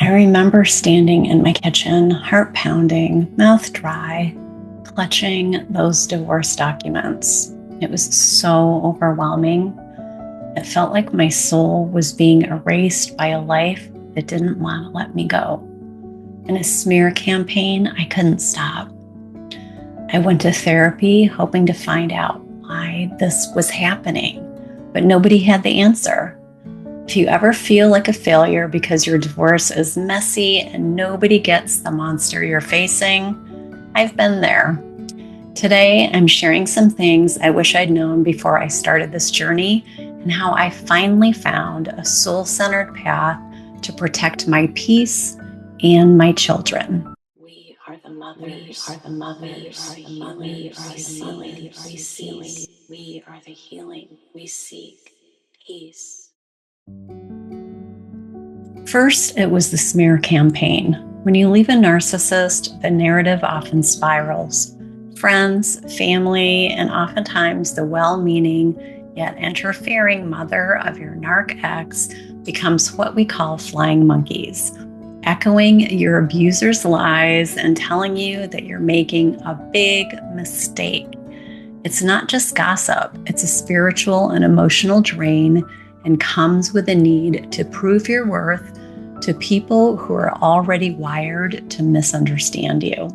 I remember standing in my kitchen, heart pounding, mouth dry, clutching those divorce documents. It was so overwhelming. It felt like my soul was being erased by a life that didn't want to let me go. In a smear campaign, I couldn't stop. I went to therapy hoping to find out why this was happening, but nobody had the answer. If you ever feel like a failure because your divorce is messy and nobody gets the monster you're facing, I've been there. Today, I'm sharing some things I wish I'd known before I started this journey and how I finally found a soul-centered path to protect my peace and my children. We are the mothers. We are the mothers. We are the healing we seek. We are the healing we seek. Peace. First, it was the smear campaign. When you leave a narcissist, the narrative often spirals. Friends, family, and oftentimes the well-meaning yet interfering mother of your narc ex becomes what we call flying monkeys, echoing your abuser's lies and telling you that you're making a big mistake. It's not just gossip, it's a spiritual and emotional drain and comes with a need to prove your worth to people who are already wired to misunderstand you.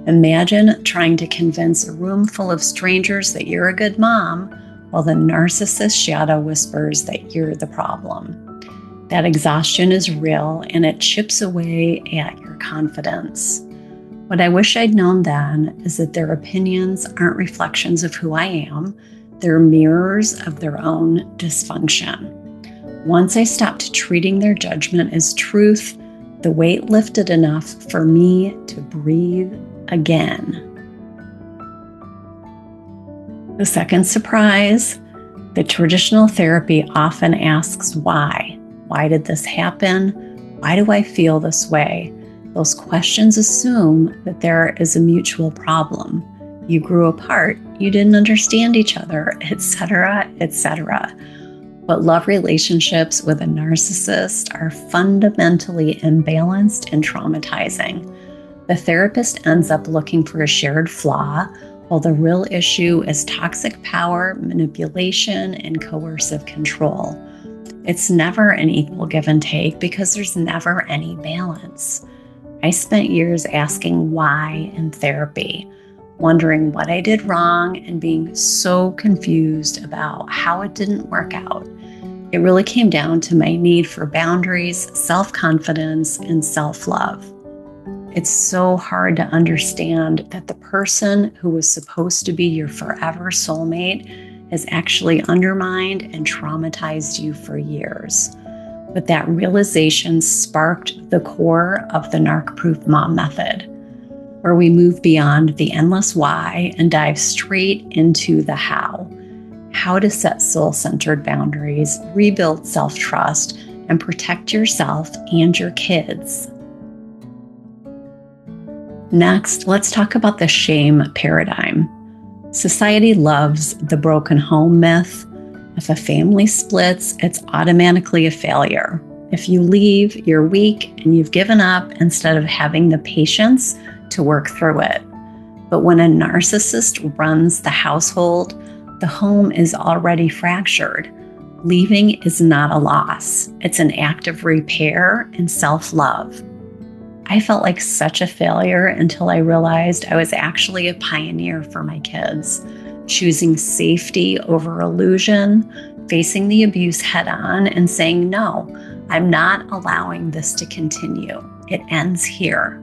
Imagine trying to convince a room full of strangers that you're a good mom while the narcissist shadow whispers that you're the problem. That exhaustion is real and it chips away at your confidence. What I wish I'd known then is that their opinions aren't reflections of who I am, they're mirrors of their own dysfunction. Once I stopped treating their judgment as truth, the weight lifted enough for me to breathe again. The second surprise, the traditional therapy often asks why. Why did this happen? Why do I feel this way? Those questions assume that there is a mutual problem. You grew apart, you didn't understand each other, etc., etc. But love relationships with a narcissist are fundamentally imbalanced and traumatizing. The therapist ends up looking for a shared flaw, while the real issue is toxic power, manipulation, and coercive control. It's never an equal give and take because there's never any balance. I spent years asking why in therapy, wondering what I did wrong and being so confused about how it didn't work out. It really came down to my need for boundaries, self-confidence, and self-love. It's so hard to understand that the person who was supposed to be your forever soulmate has actually undermined and traumatized you for years. But that realization sparked the core of the Narc-Proof Mom Method, where we move beyond the endless why and dive straight into the how. How to set soul-centered boundaries, rebuild self-trust, and protect yourself and your kids. Next, let's talk about the shame paradigm. Society loves the broken home myth. If a family splits, it's automatically a failure. If you leave, you're weak and you've given up instead of having the patience to work through it. But when a narcissist runs the household, the home is already fractured. Leaving is not a loss. It's an act of repair and self-love. I felt like such a failure until I realized I was actually a pioneer for my kids, choosing safety over illusion, facing the abuse head on, and saying, no, I'm not allowing this to continue. It ends here.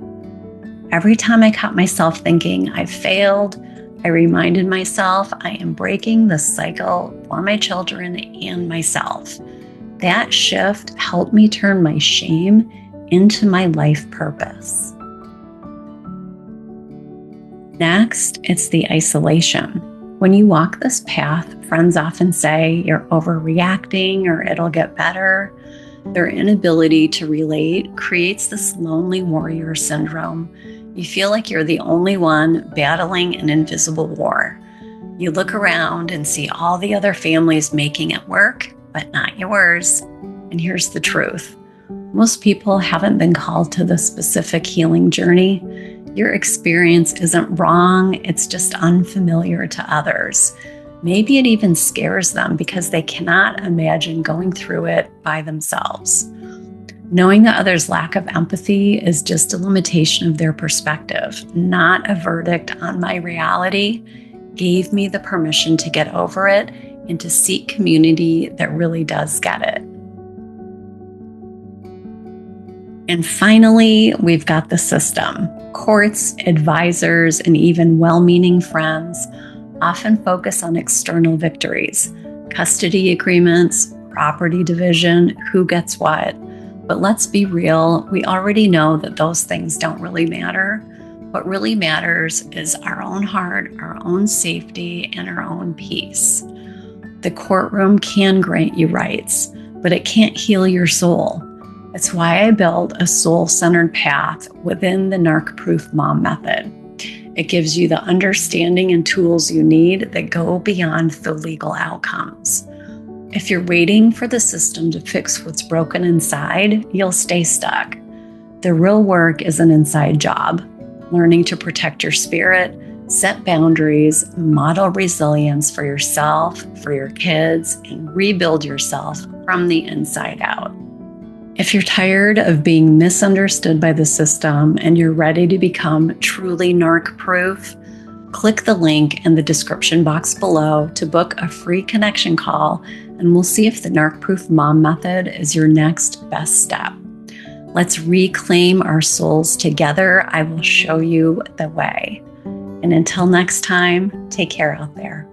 Every time I caught myself thinking I've failed, I reminded myself I am breaking the cycle for my children and myself. That shift helped me turn my shame into my life purpose. Next, it's the isolation. When you walk this path, friends often say you're overreacting or it'll get better. Their inability to relate creates this lonely warrior syndrome. You feel like you're the only one battling an invisible war. You look around and see all the other families making it work, but not yours. And here's the truth. Most people haven't been called to this specific healing journey. Your experience isn't wrong, it's just unfamiliar to others. Maybe it even scares them because they cannot imagine going through it by themselves. Knowing that others' lack of empathy is just a limitation of their perspective, not a verdict on my reality, gave me the permission to get over it and to seek community that really does get it. And finally, we've got the system. Courts, advisors, and even well-meaning friends often focus on external victories, custody agreements, property division, who gets what. But let's be real, we already know that those things don't really matter. What really matters is our own heart, our own safety, and our own peace. The courtroom can grant you rights, but it can't heal your soul. That's why I built a soul-centered path within the Narc-Proof Mom Method. It gives you the understanding and tools you need that go beyond the legal outcomes. If you're waiting for the system to fix what's broken inside, you'll stay stuck. The real work is an inside job, learning to protect your spirit, set boundaries, model resilience for yourself, for your kids, and rebuild yourself from the inside out. If you're tired of being misunderstood by the system and you're ready to become truly narc-proof, click the link in the description box below to book a free connection call, and we'll see if the Narc-Proof Mom Method is your next best step. Let's reclaim our souls together. I will show you the way. And until next time, take care out there.